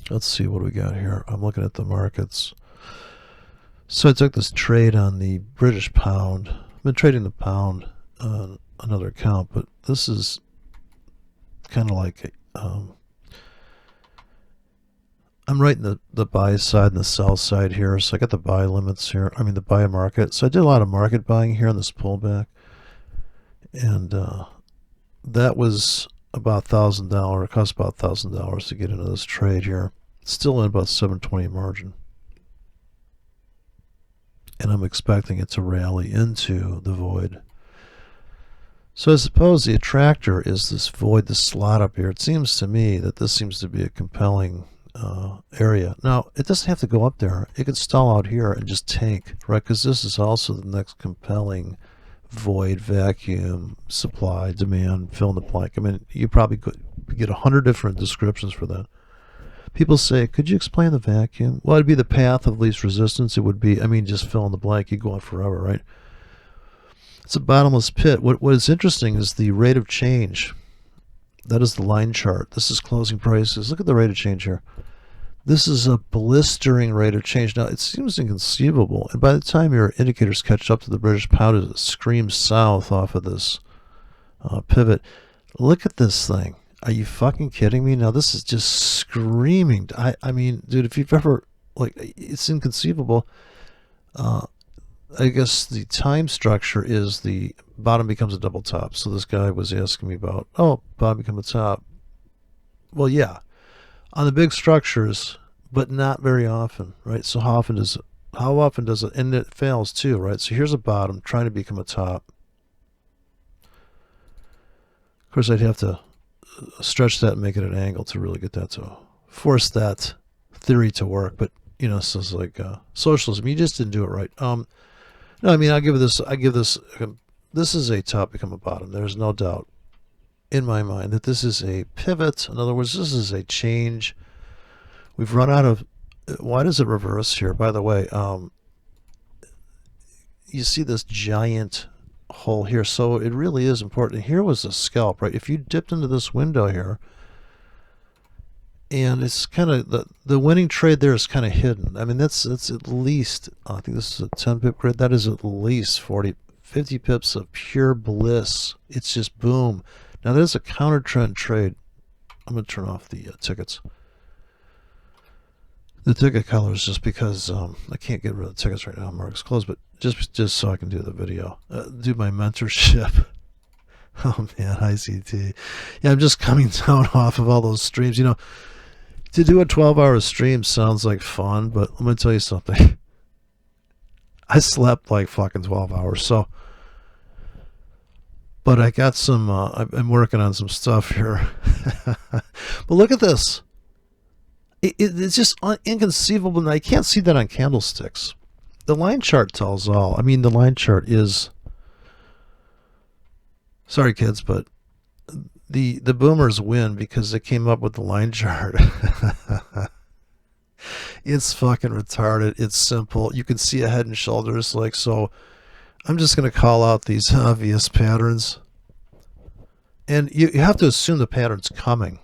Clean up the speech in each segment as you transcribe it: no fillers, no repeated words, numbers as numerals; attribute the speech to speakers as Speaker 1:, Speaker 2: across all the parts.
Speaker 1: Let's see what we got here. I'm looking at the markets. So I took this trade on the British pound. I've been trading the pound on another account, but this is kind of like I'm right in the buy side and the sell side here. So I got the buy limits here. I mean the buy market. So I did a lot of market buying here on this pullback, and that was about $1,000. It cost about $1,000 to get into this trade here. It's still in about 720 margin, and I'm expecting it to rally into the void. So I suppose the attractor is this void, this slot up here. It seems to me that this seems to be a compelling area. Now, it doesn't have to go up there. It could stall out here and just tank, right? Because this is also the next compelling void, vacuum, supply, demand, fill in the blank. I mean, you probably could get 100 different descriptions for that. People say, could you explain the vacuum? Well, it'd be the path of least resistance. It would be, I mean, just fill in the blank. You go on forever, right? It's a bottomless pit. What is interesting is the rate of change. That is the line chart. This is closing prices. Look at the rate of change here. This is a blistering rate of change. Now, it seems inconceivable. And by the time your indicators catch up to the British pound, it screams south off of this pivot. Look at this thing. Are you fucking kidding me? Now, this is just screaming. I mean, dude, if you've ever, like, it's inconceivable. I guess the time structure is the bottom becomes a double top. So this guy was asking me about, oh, bottom become a top. Well, yeah, on the big structures, but not very often, right? So how often does it, and it fails too, right? So here's a bottom trying to become a top. Of course, I'd have to stretch that and make it an angle to really get that to force that theory to work. But you know, so it's like socialism. You just didn't do it right. No, I mean, I give this. This is a top become a bottom. There's no doubt in my mind that this is a pivot. In other words, this is a change. We've run out of. Why does it reverse here? By the way, you see this giant hole here, so it really is important. Here was a scalp, right? If you dipped into this window here, and it's kind of the winning trade there is kind of hidden. I mean, that's at least, I think this is a 10 pip grid. That is at least 50 pips of pure bliss. It's just boom. Now there's a counter trend trade. I'm going to turn off the tickets. The ticket colors, just because I can't get rid of the tickets right now. Market's closed, but just so I can do the video, do my mentorship. Oh man, ICT. Yeah, I'm just coming down off of all those streams. You know, to do a 12-hour stream sounds like fun, but let me tell you something. I slept like fucking 12 hours, so. But I got some, I'm working on some stuff here. But look at this. It's just inconceivable, and I can't see that on candlesticks. The line chart tells all. I mean, the line chart is, sorry kids, but the boomers win because they came up with the line chart. It's fucking retarded. It's simple. You can see a head and shoulders, like, so I'm just going to call out these obvious patterns. And you have to assume the pattern's coming.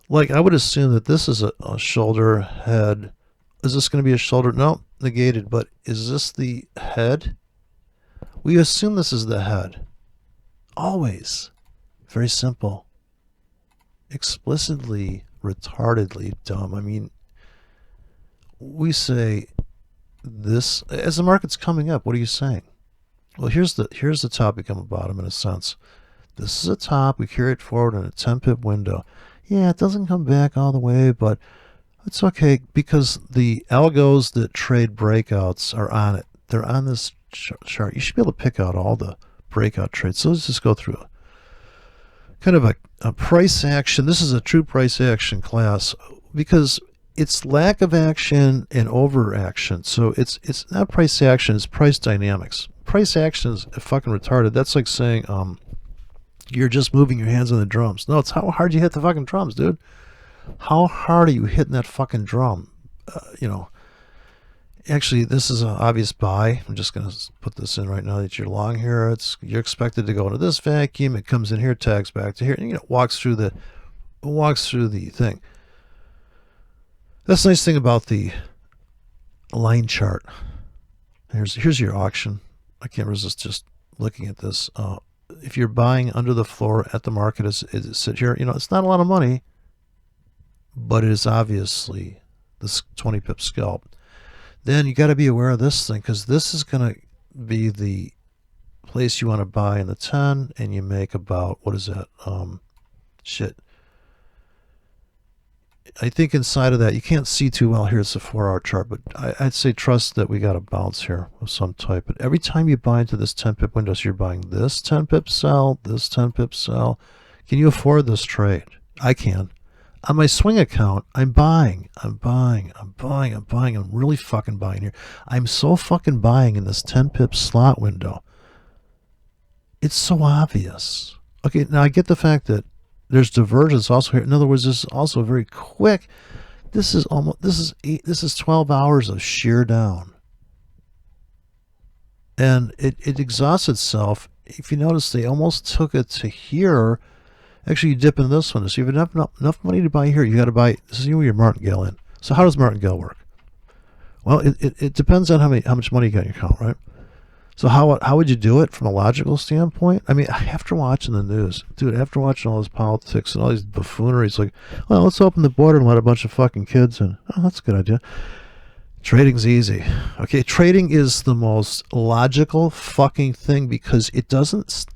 Speaker 1: Like, I would assume that this is a shoulder, head. Is this going to be a shoulder? No, negated. But is this the head? We assume this is the head. Always. Very simple. Explicitly, retardedly dumb. I mean, we say this as the market's coming up. What are you saying? Well, here's the top become a bottom in a sense. This is a top. We carry it forward in a 10 pip window. Yeah, it doesn't come back all the way, but it's okay because the algos that trade breakouts are on it. They're on this chart. You should be able to pick out all the breakout trades. So let's just go through a kind of a price action. This is a true price action class because it's lack of action and overaction. So it's not price action, it's price dynamics. Price action is fucking retarded. That's like saying you're just moving your hands on the drums. No, it's how hard you hit the fucking drums, dude. How hard are you hitting that fucking drum? You know, actually, this is an obvious buy. I'm just going to put this in right now that you're long here. You're expected to go into this vacuum. It comes in here, tags back to here, and you know, walks through the thing. That's the nice thing about the line chart. Here's your auction. I can't resist just looking at this. If you're buying under the floor at the market as it sit here, it's not a lot of money, but it is obviously this 20 pip scalp. Then you got to be aware of this thing, because this is going to be the place you want to buy in the 10, and you make about, what is that? Shit. I think inside of that, you can't see too well here. It's a 4-hour chart, but I'd say trust that we got a bounce here of some type. But every time you buy into this 10 pip window, so you're buying this 10 pip sell, this 10 pip sell. Can you afford this trade? I can. On my swing account, I'm buying. I'm really fucking buying here. I'm so fucking buying in this 10 pip slot window. It's so obvious. Okay, now I get the fact that there's divergence also here. In other words, this is also very quick. This is 12 hours of sheer down. And it exhausts itself. If you notice, they almost took it to here. Actually, you dip into this one. So you have enough money to buy here. You got to buy. This is your martingale in. So how does martingale work? Well, it depends on how much money you got in your account, right? So how would you do it from a logical standpoint? I mean, after watching the news, dude, after watching all this politics and all these buffooneries, like, well, let's open the border and let a bunch of fucking kids in. Oh, that's a good idea. Trading's easy. Okay, trading is the most logical fucking thing, because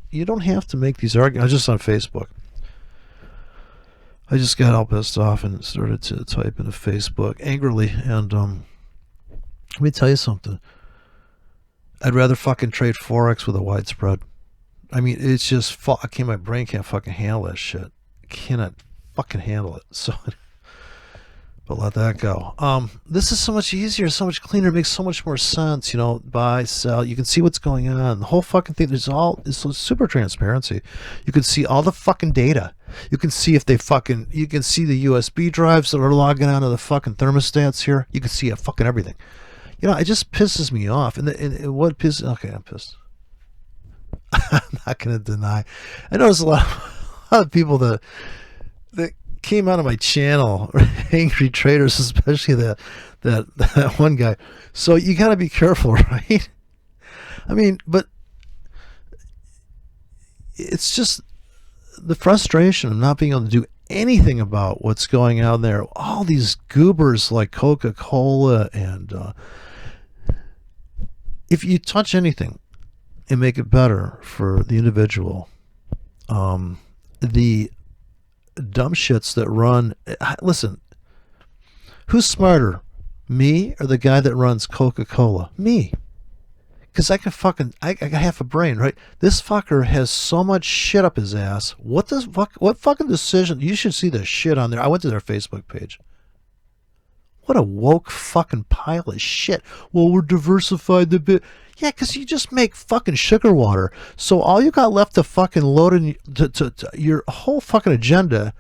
Speaker 1: you don't have to make these arguments. I was just on Facebook. I just got all pissed off and started to type into Facebook angrily. And let me tell you something. I'd rather fucking trade forex with a wide spread. I mean, it's just my brain can't fucking handle that shit. I cannot fucking handle it. So, but let that go. This is so much easier, so much cleaner, makes so much more sense. Buy, sell. You can see what's going on. The whole fucking thing. It's super transparency. You can see all the fucking data. You can see if you can see the USB drives that are logging onto the fucking thermostats here. You can see fucking everything. It just pisses me off. And what pisses... Okay, I'm pissed. I'm not going to deny. I noticed a lot of people that came out of my channel, angry traders, especially that one guy. So you got to be careful, right? I mean, but it's just the frustration of not being able to do anything about what's going on there. All these goobers like Coca-Cola and... if you touch anything and make it better for the individual, the dumb shits that run... Listen, who's smarter, me or the guy that runs Coca-Cola? Me. Because I got half a brain, right? This fucker has so much shit up his ass. What fucking decision? You should see the shit on there. I went to their Facebook page. What a woke fucking pile of shit. Well, we're diversified a bit. Yeah, because you just make fucking sugar water. So all you got left to fucking load in to your whole fucking agenda,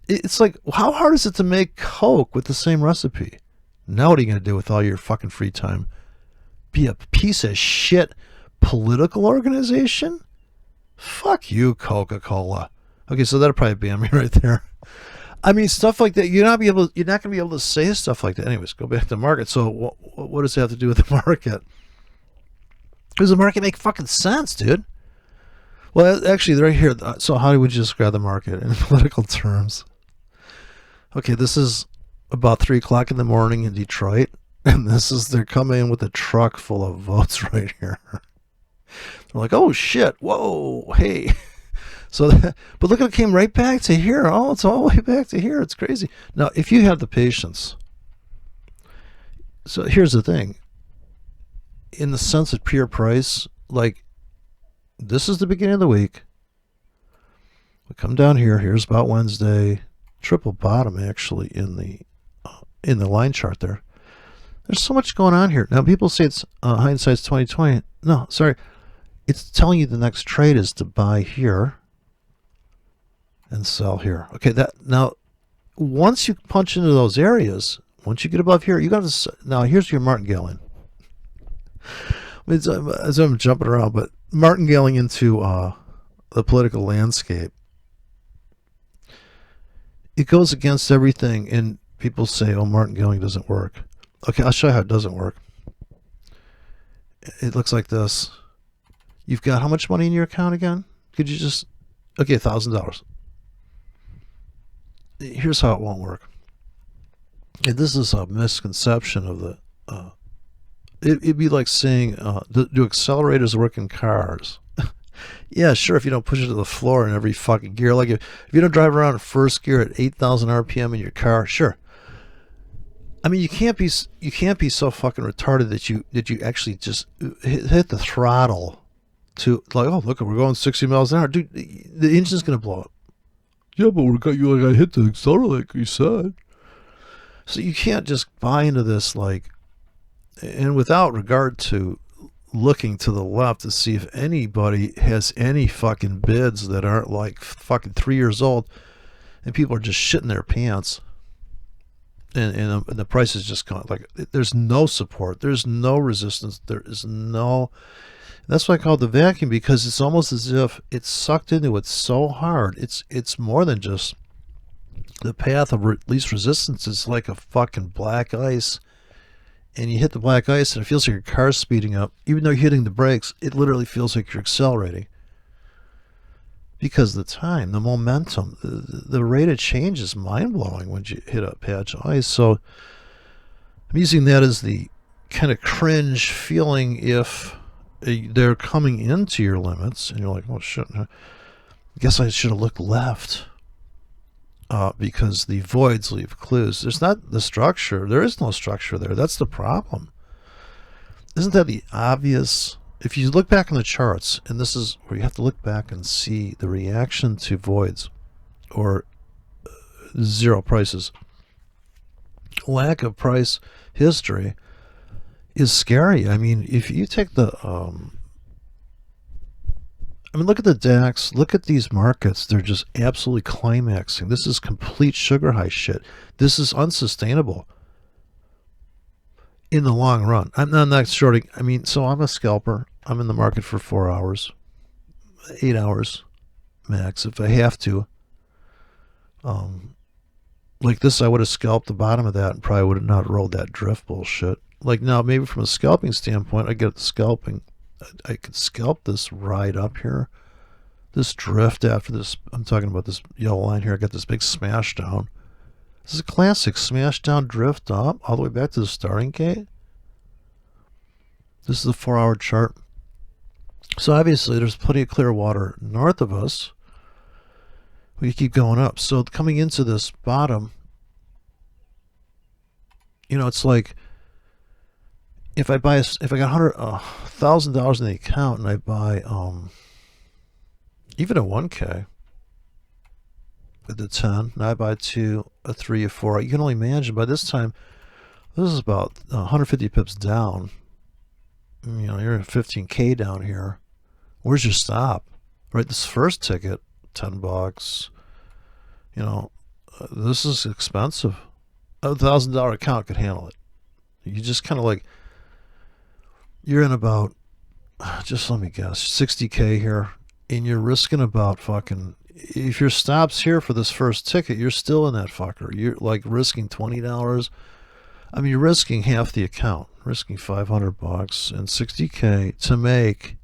Speaker 1: it's like, how hard is it to make Coke with the same recipe? Now what are you going to do with all your fucking free time? Be a piece of shit political organization? Fuck you, Coca-Cola. Okay, so that'll probably ban me right there. I mean, stuff like that. You're not going to be able to say stuff like that. Anyways, go back to the market. So what does it have to do with the market? Does the market make fucking sense, dude? Well, actually, right here. So how would you describe the market in political terms? Okay, this is about 3 o'clock in the morning in Detroit. And they're coming in with a truck full of votes right here. They're like, oh shit, whoa, hey. But look, it came right back to here. Oh, it's all the way back to here. It's crazy. Now, if you have the patience, so here's the thing. In the sense of pure price, like, this is the beginning of the week. We come down here. Here's about Wednesday. Triple bottom, actually, in the line chart there. There's so much going on here. Now, people say it's hindsight's 2020. No, sorry. It's telling you the next trade is to buy here and sell here. Okay, now once you punch into those areas, once you get above here, you got to... Now, here's your martingale in. As I'm jumping around, but martingaling into the political landscape, it goes against everything. And People say, oh, martingale doesn't work. Okay, I'll show you how it doesn't work. It looks like this. You've got how much money in your account again? Could you just... Okay, $1,000. Here's how it won't work. And this is a misconception of the... it'd be like saying, do accelerators work in cars? Yeah, sure, if you don't push it to the floor in every fucking gear. Like if you don't drive around in first gear at 8,000 RPM in your car, sure. I mean, you can't be so fucking retarded that you actually just hit the throttle to, like, oh, look, we're going 60 miles an hour. Dude, the engine's going to blow up. Yeah, but you got hit the accelerator like you said. So you can't just buy into this, like, and without regard to looking to the left to see if anybody has any fucking bids that aren't like fucking 3 years old, and people are just shitting their pants, and the price is just gone. Like, there's no support, there's no resistance, there is no... That's why I call it the vacuum, because it's almost as if it's sucked into it so hard. It's more than just the path of least resistance. It's like a fucking black ice, and you hit the black ice and it feels like your car's speeding up. Even though you're hitting the brakes, it literally feels like you're accelerating, because the time, the momentum, the rate of change is mind-blowing when you hit a patch of ice. So I'm using that as the kind of cringe feeling if they're coming into your limits and you're like, oh shit, I guess I should have looked left, because the voids leave clues. There's not the structure. There is no structure there. That's the problem. Isn't that the obvious? If you look back on the charts, and this is where you have to look back and see the reaction to voids or zero prices, lack of price history is scary. I mean, if you take the look at the DAX, look at these markets. They're just absolutely climaxing. This is complete sugar high shit. This is unsustainable in the long run. I'm not shorting. I mean, so I'm a scalper. I'm in the market for 4 hours, 8 hours max if I have to. Like this, I would have scalped the bottom of that and probably would have not rolled that drift bullshit. Like now, maybe from a scalping standpoint, I get the scalping. I could scalp this ride up here, this drift after this. I'm talking about this yellow line here. I got this big smash down. This is a classic smash down drift up all the way back to the starting gate. This is a 4 hour chart. So obviously there's plenty of clear water north of us. We keep going up. So coming into this bottom, you know, it's like, if I got $1,000 in the account and I buy even a 1K with the 10, and I buy 2, a 3, a 4, you can only imagine by this time this is about 150 pips down. You know, you're at 15K down here. Where's your stop? Right, this first ticket, $10. You know, this is expensive. A $1,000 account could handle it. You just kind of like, you're in about, just let me guess, 60K here, and you're risking about fucking, if your stop's here for this first ticket, you're still in that fucker. You're like risking $20. I mean, you're risking half the account, risking $500 and 60K to make,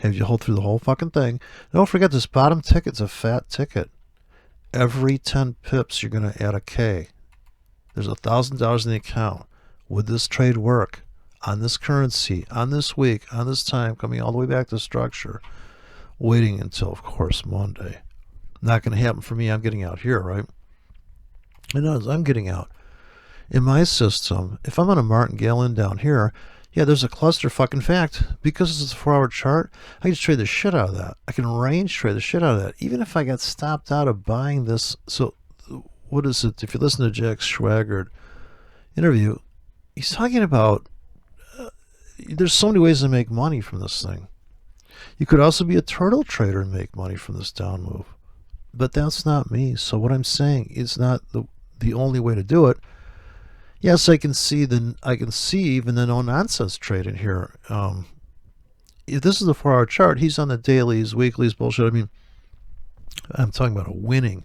Speaker 1: have you hold through the whole fucking thing. Don't forget, this bottom ticket's a fat ticket. Every 10 pips, you're going to add a K. There's $1,000 in the account. Would this trade work? On this currency, on this week, on this time, coming all the way back to structure, waiting until, of course, Monday. Not going to happen for me. I'm getting out here, right? I know I'm getting out. In my system, if I'm on a martingale in down here, yeah, there's a cluster fucking fact. Because it's a 4 hour chart, I can just trade the shit out of that. I can range trade the shit out of that. Even if I got stopped out of buying this. So what is it? If you listen to Jack Schwaggart interview, he's talking about there's so many ways to make money from this thing. You could also be a turtle trader and make money from this down move. But that's not me. So what I'm saying is not the only way to do it. Yes, I can see even the no nonsense trade in here. If this is the 4 hour chart, he's on the dailies, weeklies, bullshit. I mean, I'm talking about a winning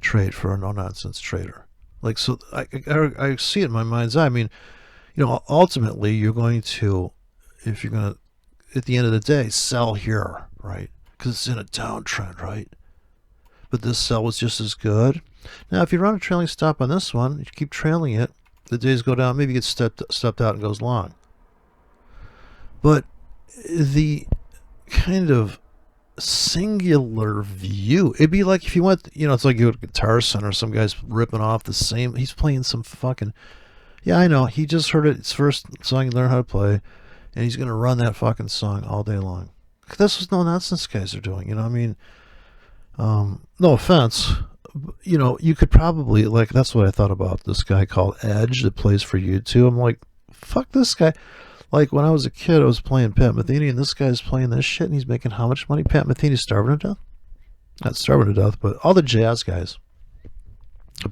Speaker 1: trade for a no nonsense trader. Like, so I see it in my mind's eye. I mean, ultimately you're going to, if you're going to, at the end of the day, sell here, right? Because it's in a downtrend, right? But this sell was just as good. Now, if you run a trailing stop on this one, you keep trailing it, the days go down, maybe you get stepped out and goes long. But the kind of singular view, it'd be like if you went, it's like you go to Guitar Center, some guy's ripping off the same, he's playing some fucking, yeah, I know, he just heard it, it's first song he learned how to play, and he's going to run that fucking song all day long. That's what no nonsense guys are doing, I mean, no offense, you could probably, like, that's what I thought about this guy called Edge that plays for YouTube. I'm like, fuck this guy. Like, when I was a kid, I was playing Pat Metheny, and this guy's playing this shit, and he's making how much money? Pat Metheny's starving to death? Not starving to death, but all the jazz guys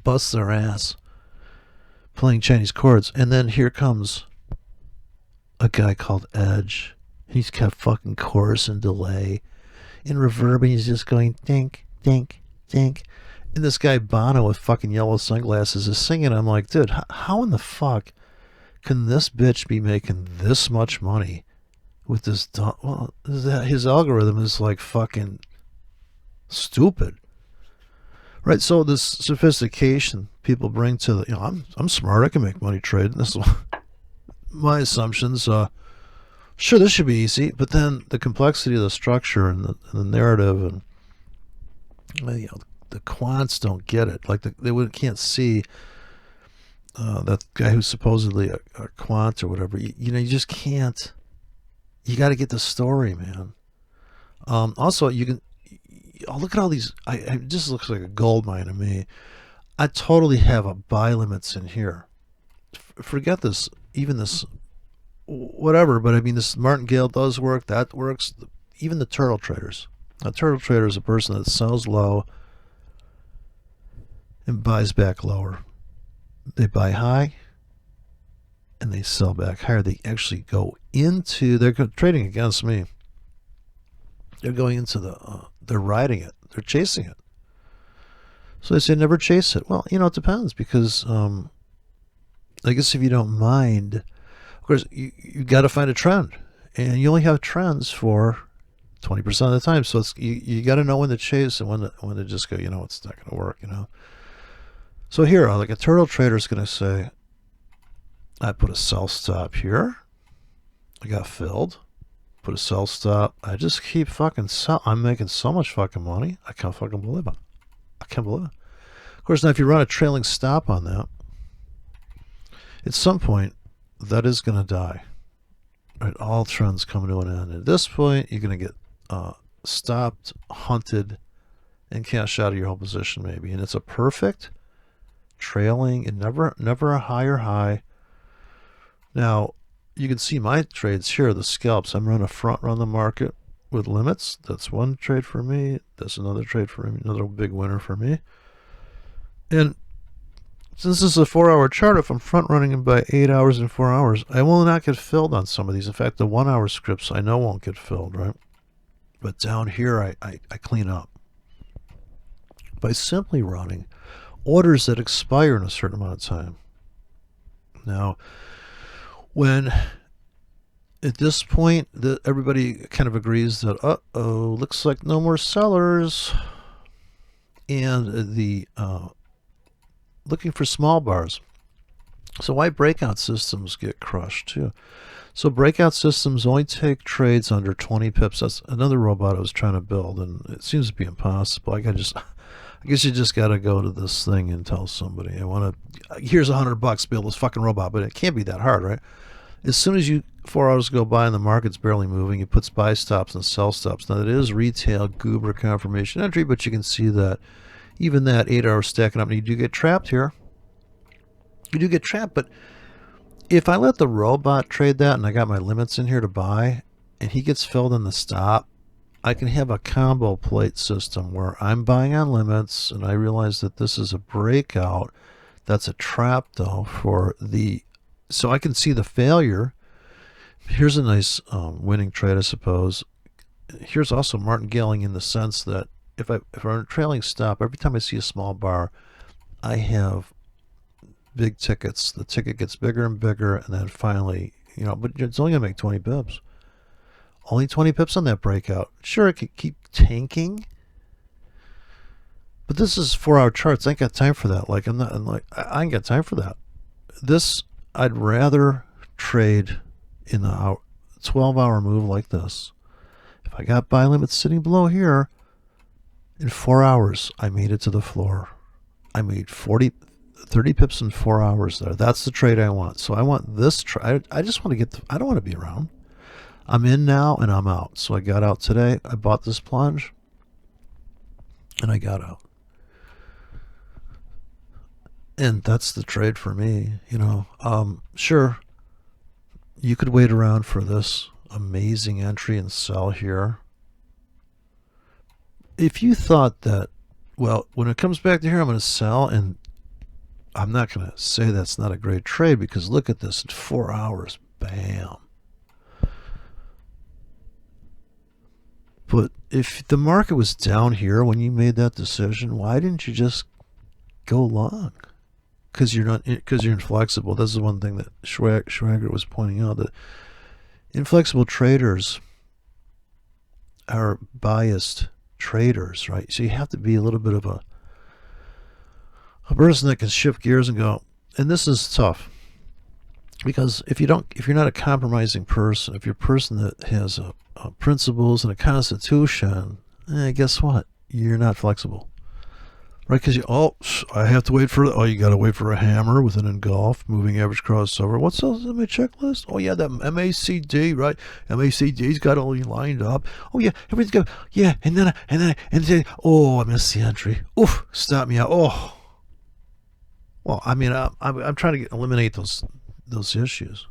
Speaker 1: bust their ass playing Chinese chords, and then here comes a guy called Edge. He's got fucking chorus and delay and reverb, and he's just going dink, dink, dink. And this guy Bono with fucking yellow sunglasses is singing. I'm like, dude, how in the fuck can this bitch be making this much money with this? Well, his algorithm is like fucking stupid, right? So this sophistication people bring to the, I'm smart, I can make money trading. This is my assumptions. Sure, this should be easy, but then the complexity of the structure and the narrative, and the quants don't get it. Like they can't see. That guy who's supposedly a quant or whatever, you just can't. You got to get the story, man. Also, you can. Look at all these. It just looks like a gold mine to me. I totally have a buy limits in here. Forget this, even this, whatever. But I mean, this martingale does work. That works. Even the turtle traders. A turtle trader is a person that sells low and buys back lower. They buy high and they sell back higher. They actually go into, they're trading against me. They're going into they're riding it. They're chasing it. So they say never chase it. Well, it depends, because I guess if you don't mind, of course, you got to find a trend, and you only have trends for 20% of the time. So it's, you got to know when to chase and when to just go, it's not going to work, So here, like a turtle trader is going to say, I put a sell stop here. I got filled. Put a sell stop. I just keep fucking sell. I'm making so much fucking money. I can't fucking believe it. I can't believe it. Of course, now if you run a trailing stop on that, at some point, that is going to die. Right? All trends come to an end. At this point, you're going to get stopped, hunted, and cash out of your whole position maybe. And it's a perfect trailing, and never a higher high. Now you can see my trades here, the scalps. I'm running a front run the market with limits. That's one trade for me. That's another trade for me, another big winner for me. And since this is a 4-hour chart, if I'm front running it by 8 hours and 4 hours, I will not get filled on some of these. In fact, the 1 hour scripts I know won't get filled, right? But down here I clean up by simply running orders that expire in a certain amount of time. Now, when at this point everybody kind of agrees that looks like no more sellers, and the looking for small bars. So why breakout systems get crushed too? So breakout systems only take trades under 20 pips. That's another robot I was trying to build, and it seems to be impossible. I guess you just got to go to this thing and tell somebody, here's $100 to build this fucking robot, but it can't be that hard, right? As soon as 4 hours go by and the market's barely moving, it puts buy stops and sell stops. Now, it is retail Goober confirmation entry, but you can see that even that 8 hours stacking up, and you do get trapped here. You do get trapped, but if I let the robot trade that and I got my limits in here to buy, and he gets filled in the stop, I can have a combo plate system where I'm buying on limits, and I realize that this is a breakout. That's a trap, though, so I can see the failure. Here's a nice winning trade, I suppose. Here's also martingaling in the sense that if I'm a trailing stop, every time I see a small bar, I have big tickets. The ticket gets bigger and bigger, and then finally, but it's only going to make 20 pips. Only 20 pips on that breakout. Sure, it could keep tanking, but this is 4-hour charts. I ain't got time for that. I ain't got time for that. This, I'd rather trade in a 12-hour move like this. If I got buy limits sitting below here, in 4 hours, I made it to the floor. I made 30 pips in 4 hours there. That's the trade I want. So I want this trade. I just want to get I don't want to be around. I'm in now and I'm out. So I got out today. I bought this plunge and I got out. And that's the trade for me, Sure, you could wait around for this amazing entry and sell here. If you thought that, well, when it comes back to here, I'm going to sell, and I'm not going to say that's not a great trade, because look at this in 4 hours, bam. But if the market was down here when you made that decision, why didn't you just go long? Because you're inflexible. This is one thing that Schwager was pointing out, that inflexible traders are biased traders, right? So you have to be a little bit of a person that can shift gears and go. And this is tough, because if you're not a compromising person, if you're a person that has principles and a constitution, guess what? You're not flexible. Right, because I have to wait for, you got to wait for a hammer with an engulf, moving average crossover. What's else in my checklist? Oh, yeah, that MACD, right? MACD's got all lined up. Oh, yeah, everything's good. Yeah, and then, I missed the entry. Oof, stop me out. Oh. Well, I mean, I'm trying to eliminate those issues,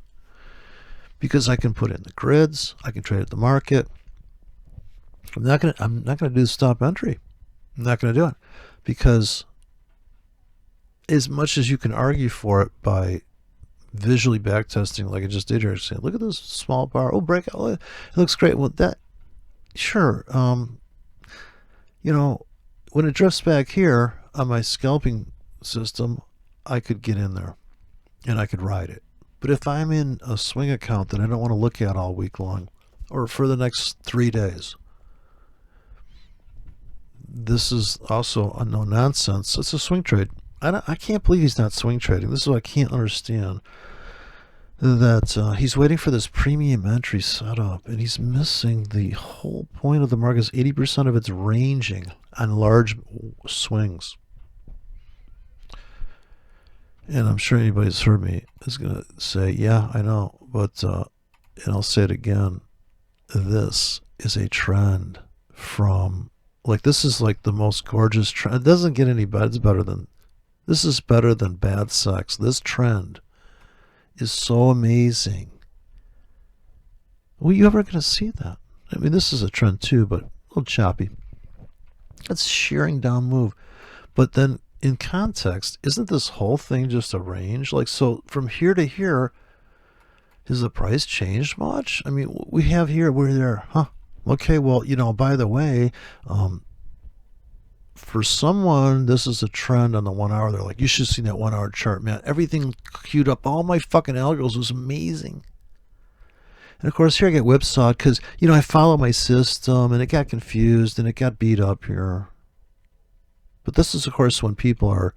Speaker 1: because I can put in the grids, I can trade at the market. I'm not gonna do stop entry. I'm not gonna do it. Because as much as you can argue for it by visually backtesting, like I just did here, saying, look at this small bar, breakout, it looks great. Well, sure, when it drifts back here on my scalping system, I could get in there and I could ride it. But if I'm in a swing account that I don't want to look at all week long or for the next 3 days, this is also a no nonsense. It's a swing trade. I can't believe he's not swing trading. This is what I can't understand. That he's waiting for this premium entry setup, and he's missing the whole point of the market. Is 80% of it's ranging on large swings. And I'm sure anybody who's heard me is going to say, yeah, I know. But, and I'll say it again, this is a trend from, this is like the most gorgeous trend. It doesn't get any better. This is better than bad sex. This trend is so amazing. Were you ever going to see that? I mean, this is a trend too, but a little choppy. It's shearing down move. But then in context, isn't this whole thing just a range? So from here to here, has the price changed much? I mean, we have here, we're there, huh? Okay, well, by the way, for someone, this is a trend on the 1 hour. They're like, you should see that 1 hour chart, man. Everything queued up. All my fucking algos was amazing. And of course, here I get whipsawed because, I follow my system and it got confused and it got beat up here. But this is, of course, when people are,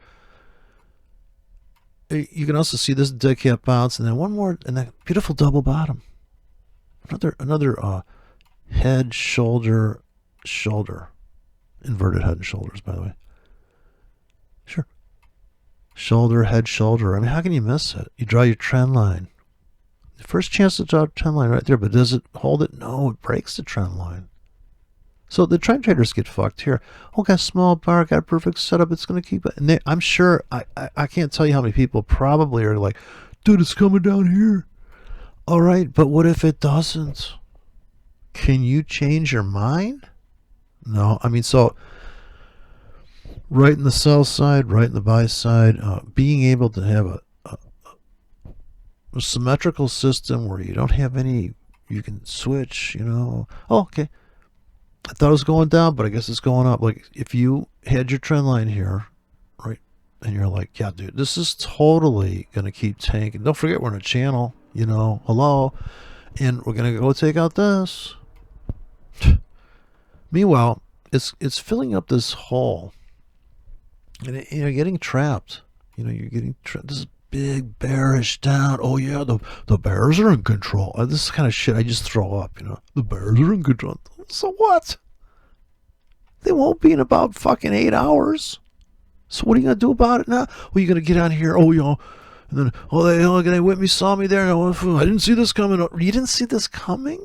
Speaker 1: you can also see this dead cat bounce and then one more, and that beautiful double bottom. Another head, shoulder. Inverted head and shoulders, by the way. Sure. Shoulder, head, shoulder. I mean, how can you miss it? You draw your trend line. The first chance to draw a trend line right there, but does it hold it? No, it breaks the trend line. So the trend traders get fucked here. Oh, got a small bar, got a perfect setup. It's going to keep it. And I'm sure, I can't tell you how many people probably are like, dude, it's coming down here. All right, but what if it doesn't? Can you change your mind? No, I mean, so right in the sell side, right in the buy side, being able to have a symmetrical system where you don't have any, you can switch, Oh, okay. I thought it was going down, but I guess it's going up. Like if you had your trend line here, right, and you're like, yeah, dude, this is totally going to keep tanking. Don't forget we're in a channel, you know, hello, and we're going to go take out this. Meanwhile, it's filling up this hole, and you're getting trapped. You know, you're getting trapped. This is big bearish down. Oh yeah, the bears are in control. This is kind of shit I just throw up. You know, the bears are in control. So what? They won't be in about fucking 8 hours. So what are you gonna do about it now? Well, you're gonna get on here. Oh, you know, and then they went me, saw me there. I didn't see this coming. You didn't see this coming.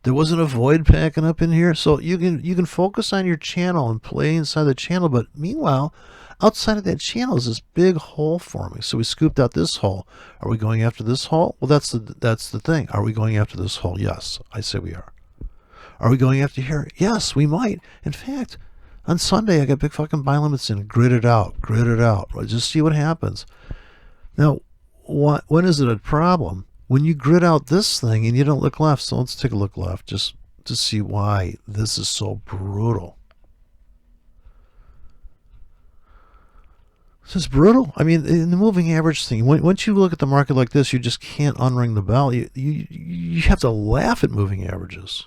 Speaker 1: There wasn't a void packing up in here, so you can focus on your channel and play inside the channel. But meanwhile, outside of that channel is this big hole forming. So we scooped out this hole. Are we going after this hole? Well, that's the thing. Are we going after this hole? Yes, I say we are. Are we going after here? Yes, we might. In fact, on Sunday I got big fucking buy limits in. Grid it out. Just see what happens. Now, when is it a problem? When you grid out this thing and you don't look left. So let's take a look left just to see why this is so brutal. This is brutal. I mean, in the moving average thing, once you look at the market like this, you just can't unring the bell. You have to laugh at moving averages.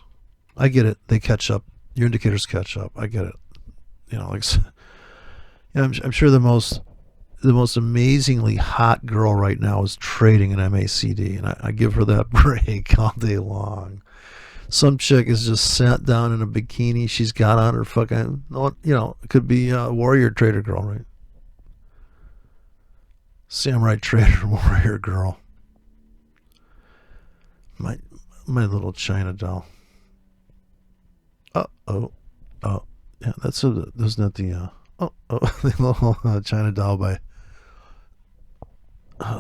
Speaker 1: I get it. They catch up. Your indicators catch up. I get it. You know, like, you know, I'm sure the most amazingly hot girl right now is trading in MACD, and I give her that break all day long. Some chick is just sat down in a bikini. She's got on her fucking, you know, it could be a warrior trader girl, right? Samurai trader warrior girl. My little China doll. Oh, yeah, that's isn't that the the little China doll by.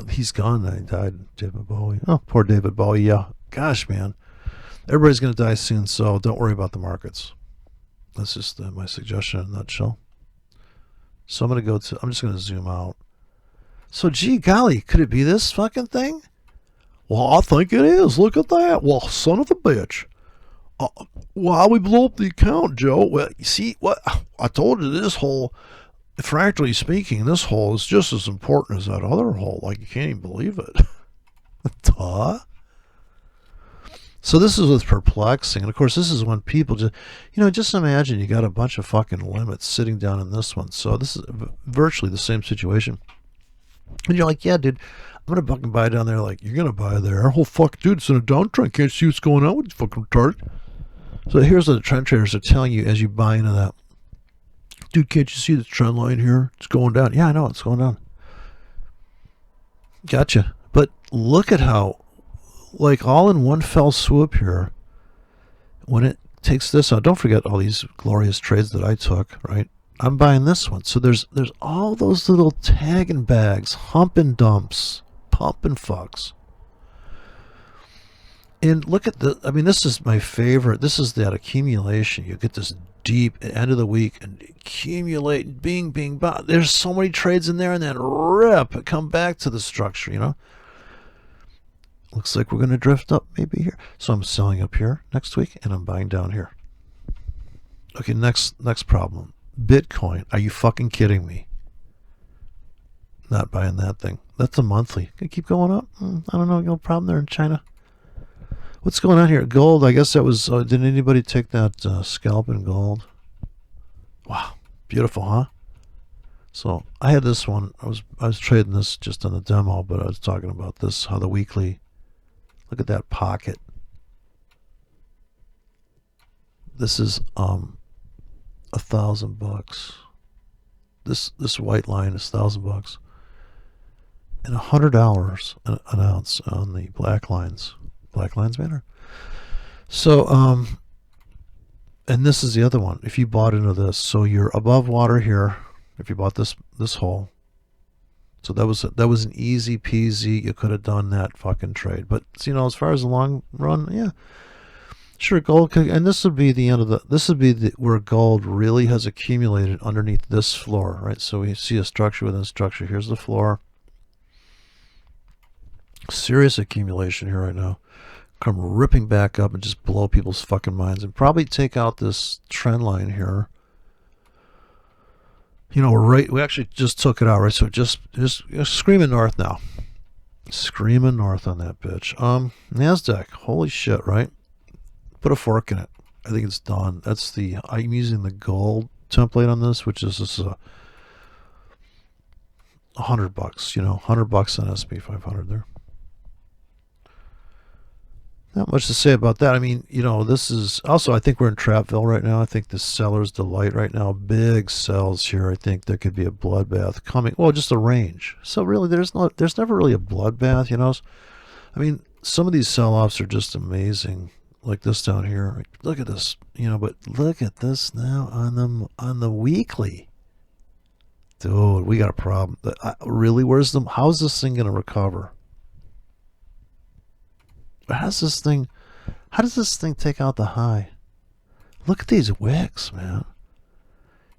Speaker 1: He's gone. He died. David Bowie. Oh, poor David Bowie. Yeah. Gosh, man. Everybody's going to die soon, so don't worry about the markets. That's just my suggestion in a nutshell. So I'm just going to zoom out. So, gee golly, could it be this fucking thing? Well, I think it is. Look at that. Well, son of a bitch. Why we blow up the account, Joe? Well, you see, what I told you, this hole, frankly speaking, this hole is just as important as that other hole. Like, you can't even believe it. Duh. So this is what's perplexing. And of course, this is when people just imagine you got a bunch of fucking limits sitting down in this one. So this is virtually the same situation. And you're like, yeah, dude, I'm going to fucking buy down there. Like, you're going to buy there. Oh, fuck, dude, it's in a downtrend. Can't see what's going on with you fucking retarded. So here's what the trend traders are telling you as you buy into that. Dude, can't you see the trend line here? It's going down. Yeah, I know, it's going down. Gotcha. But look at how, like, all in one fell swoop here, when it takes this out, don't forget all these glorious trades that I took, right? I'm buying this one. So there's all those little tagging bags, humping dumps, pumping fucks. And look at this is my favorite. This is that accumulation. You get this deep end of the week and accumulate, bing, there's so many trades in there, and then rip, come back to the structure, you know. Looks like we're going to drift up maybe here. So I'm selling up here next week, and I'm buying down here. Okay, next problem. Bitcoin. Are you fucking kidding me? Not buying that thing. That's a monthly. Gonna keep going up? I don't know. No problem there in China. What's going on here? Gold. I guess that was. Did anybody take that scalp in gold? Wow, beautiful, huh? So I had this one. I was trading this just on the demo, but I was talking about this. How the weekly. Look at that pocket. This is $1,000. This white line is $1,000, and $100 an ounce on the black lines. Black lines matter. So and this is the other one. If you bought into this, so you're above water here. If you bought this hole, so that was an easy peasy. You could have done that fucking trade. But you know, as far as the long run, yeah. Sure, gold, and this would be the end of where gold really has accumulated underneath this floor, right? So we see a structure within a structure. Here's the floor. Serious accumulation here right now. Come ripping back up and just blow people's fucking minds, and probably take out this trend line here. You know, we're right. We actually just took it out, right? So just screaming north now. Screaming north on that bitch. NASDAQ. Holy shit, right? Put a fork in it. I think it's done. That's the, I'm using the gold template on this, which is this $100, you know, $100 on SP 500 there. Not much to say about that. I mean, you know, this is also, I think we're in Trapville right now. I think the seller's delight right now. Big sells here. I think there could be a bloodbath coming. Well, just a range. So really, there's never really a bloodbath, you know. I mean, some of these sell-offs are just amazing. Like this down here. Look at this, you know, but look at this now on the weekly. Dude, we got a problem. Really, how's this thing going to recover? How does this thing take out the high? Look at these wicks, man.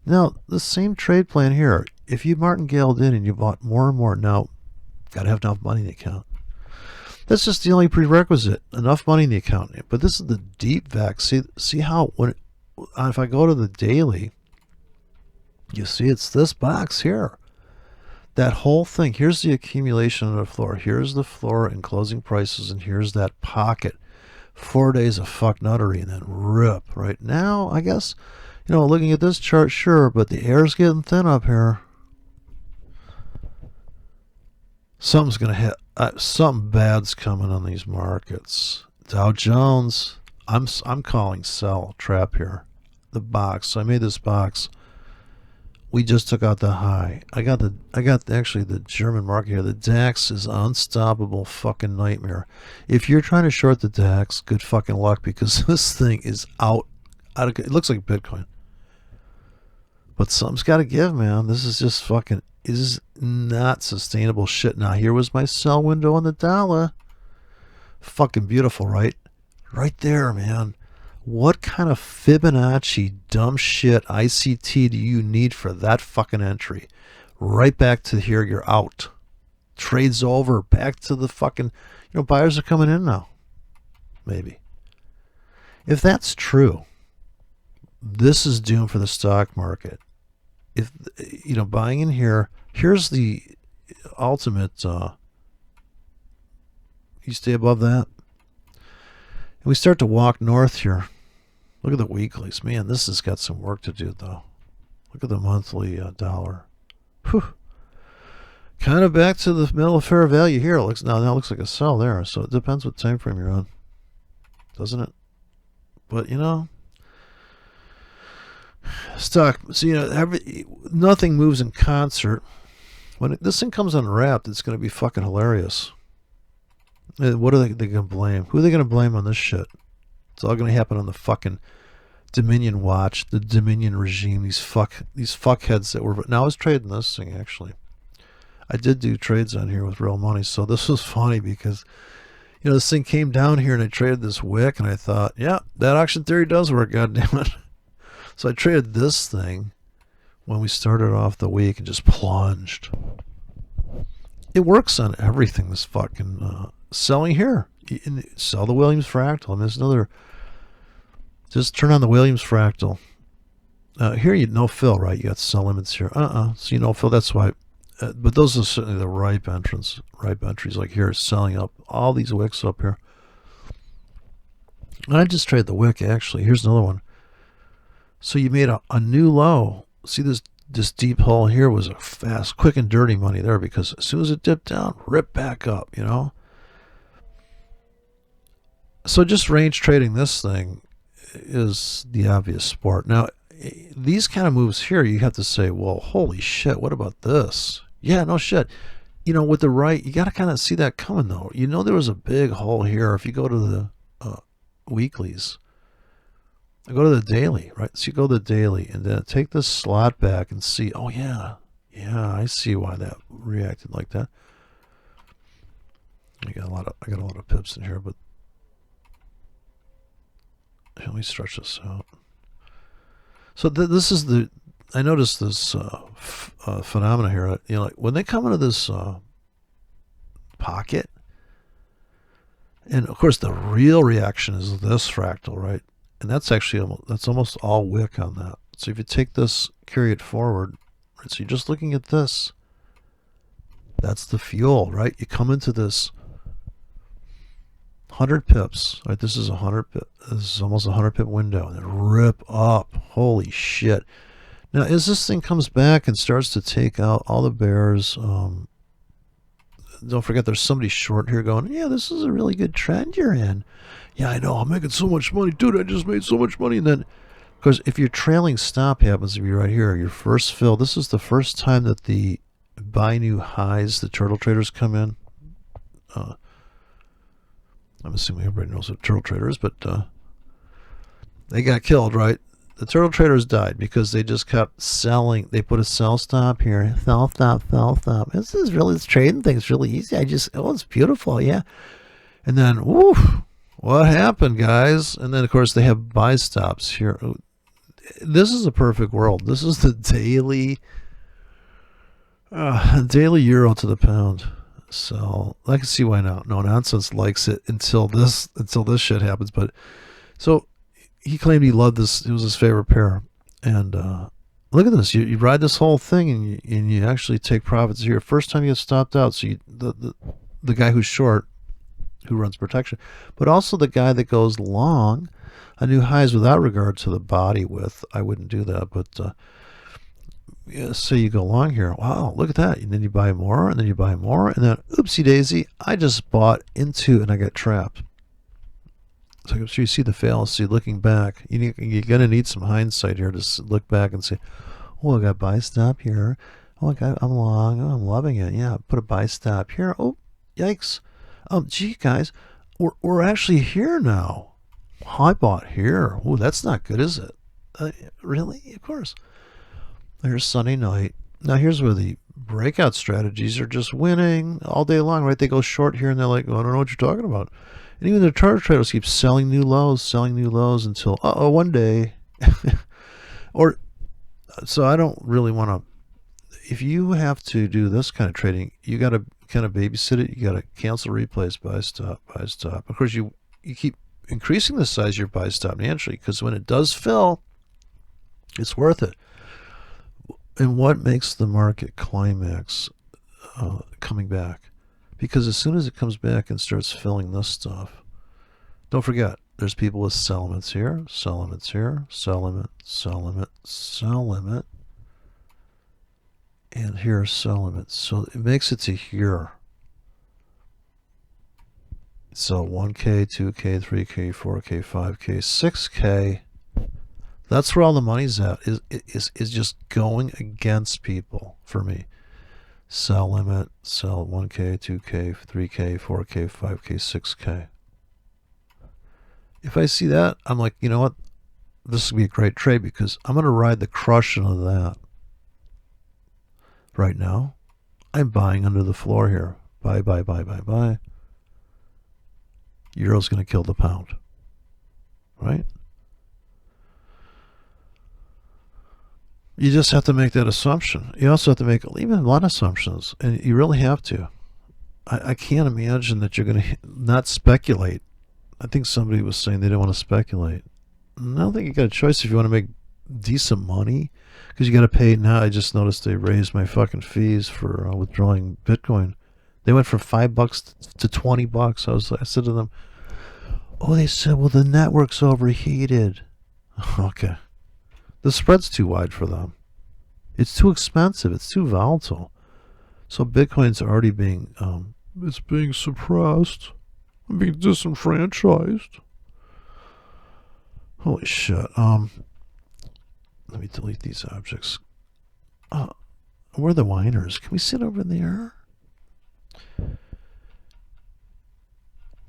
Speaker 1: Now, the same trade plan here. If you martingaled in and you bought more and more, now, got to have enough money in the account. That's just the only prerequisite. Enough money in the account. But this is the deep VAC. See how, if I go to the daily, you see it's this box here. That whole thing. Here's the accumulation on the floor. Here's the floor and closing prices, and here's that pocket. 4 days of fuck nuttery, and then rip. Right now, I guess, you know, looking at this chart, sure, but the air's getting thin up here. Something's gonna hit. Something bad's coming on these markets. Dow Jones. I'm calling sell trap here. The box. So I made this box. We just took out the high. I got actually the German market here. The DAX is an unstoppable fucking nightmare. If you're trying to short the DAX, good fucking luck, because this thing is out of, it looks like Bitcoin. But something's got to give, man. This is just fucking, this is not sustainable shit. Now here was my sell window on the dollar. Fucking beautiful, right? Right there, man. What kind of Fibonacci dumb shit ICT do you need for that fucking entry? Right back to here, you're out. Trade's over. Back to the fucking, you know, buyers are coming in now. Maybe. If that's true, this is doomed for the stock market. If, you know, buying in here, here's the ultimate, you stay above that. And we start to walk north here. Look at the weeklies. Man, this has got some work to do, though. Look at the monthly dollar. Whew. Kind of back to the middle of fair value here. It looks, now that looks like a sell there. So it depends what time frame you're on, doesn't it? But, you know, stock. So, you know, nothing moves in concert. When this thing comes unwrapped, it's going to be fucking hilarious. What are they going to blame? Who are they going to blame on this shit? It's all going to happen on the fucking Dominion watch, the Dominion regime, these fuckheads that were. Now I was trading this thing, actually. I did do trades on here with real money, so this was funny because, you know, this thing came down here and I traded this wick and I thought, yeah, that auction theory does work, goddammit. So I traded this thing when we started off the week and just plunged. It works on everything, this fucking selling here. Sell the Williams fractal. I mean, there's another. Just turn on the Williams fractal. Here you no fill, right? You got sell limits here. So you no fill. That's why. But those are certainly the ripe entries. Like here, it's selling up all these wicks up here. And I just traded the wick. Actually, here's another one. So you made a new low. See this deep hole here was a fast, quick and dirty money there, because as soon as it dipped down, rip back up. You know. So just range trading this thing is the obvious sport. Now, these kind of moves here, you have to say, well, holy shit, what about this? Yeah, no shit. You know, with the right, you got to kind of see that coming, though. You know, there was a big hole here. If you go to the weeklies, I go to the daily, right? So you go to the daily and then take this slot back and see, oh, yeah, I see why that reacted like that. I got a lot of pips in here, but let me stretch this out. So this is the, I noticed this phenomena here. You know, like when they come into this pocket, and of course the real reaction is this fractal, right? And that's actually that's almost all wick on that. So if you take this, carry it forward, Right? So you're just looking at this. That's the fuel, right? You come into this 100 pips, right? This is 100 pip. This is almost a 100 pip window, and then rip up. Holy shit! Now, as this thing comes back and starts to take out all the bears, don't forget there's somebody short here going, yeah, this is a really good trend you're in. Yeah, I know, I'm making so much money, dude. I just made so much money, and then, because if your trailing stop happens to be right here, your first fill. This is the first time that the buy new highs, the turtle traders come in. I'm assuming everybody knows what a turtle trader is, but they got killed, right? The turtle traders died because they just kept selling. They put a sell stop here, sell stop, sell stop. This trading thing's really easy. It's beautiful, yeah. And then, woof, what happened, guys? And then, of course, they have buy stops here. This is a perfect world. This is the daily euro to the pound. So I can see why not. No Nonsense likes it until this shit happens. But so he claimed he loved this. It was his favorite pair. And look at this. You ride this whole thing and you actually take profits here. First time you get stopped out. So the guy who's short, who runs protection, but also the guy that goes long on new highs without regard to the body width. I wouldn't do that, but yeah, so you go long here. Wow, look at that. And then you buy more, and then you buy more, and then oopsie daisy, I just bought into and I got trapped. So you see the fallacy looking back. You're going to need some hindsight here to look back and say, oh, I got buy stop here. Oh, I'm long. Oh, I'm loving it. Yeah, put a buy stop here. Oh, yikes. Gee, guys, we're actually here now. I bought here. Oh, that's not good, is it? Really? Of course. There's Sunday night. Now here's where the breakout strategies are just winning all day long, right? They go short here and they're like, oh, I don't know what you're talking about. And even the charter traders keep selling new lows until, one day. So I don't really want to, if you have to do this kind of trading, you got to kind of babysit it. You got to cancel replays, buy stop. Of course, you keep increasing the size of your buy stop naturally, because when it does fill, it's worth it. And what makes the market climax coming back? Because as soon as it comes back and starts filling this stuff, don't forget, there's people with sell limits here, sell limits here, sell limit, sell limit, sell limit, and here sell limit. So it makes it to here. So 1K, 2K, 3K, 4K, 5K, 6K. That's where all the money's at, is just going against people for me. Sell limit, sell 1K, 2K, 3K, 4K, 5K, 6K. If I see that, I'm like, you know what? This would be a great trade because I'm going to ride the crush of that. Right now, I'm buying under the floor here. Buy. Euro's going to kill the pound. Right? You just have to make that assumption. You also have to make even a lot of assumptions, and you really have to. I can't imagine that you're going to not speculate. I think somebody was saying they didn't want to speculate. I don't think you got a choice if you want to make decent money, because you got to pay now. I just noticed they raised my fucking fees for withdrawing Bitcoin. They went from $5 to $20. I said to them, oh, they said, well, the network's overheated. Okay. The spread's too wide for them. It's too expensive. It's too volatile. So Bitcoin's already being, it's being suppressed. I'm being disenfranchised. Holy shit. Let me delete these objects. Where are the whiners? Can we sit over there?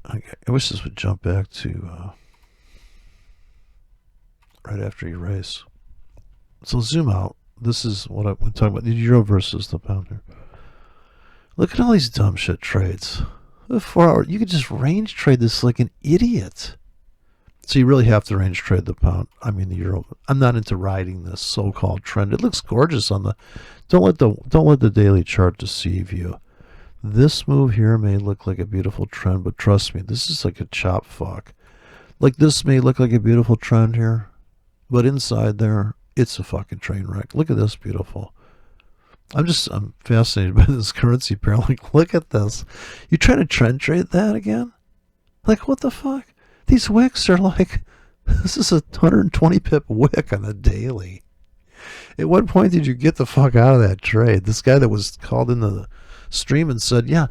Speaker 1: I wish this would jump back to right after you race. So zoom out. This is what I'm talking about. The euro versus the pound here. Look at all these dumb shit trades. The 4 hour, you could just range trade this like an idiot. So you really have to range trade the pound. I mean the euro. I'm not into riding this so-called trend. It looks gorgeous on the. Don't let the daily chart deceive you. This move here may look like a beautiful trend, but trust me, this is like a chop fuck. Like this may look like a beautiful trend here, but inside there, it's a fucking train wreck. Look at this beautiful. I'm fascinated by this currency pair. Like, look at this. You trying to trend trade that again? Like, what the fuck? These wicks are like, this is a 120 pip wick on the daily. At what point did you get the fuck out of that trade? This guy that was called into the stream and said, yeah,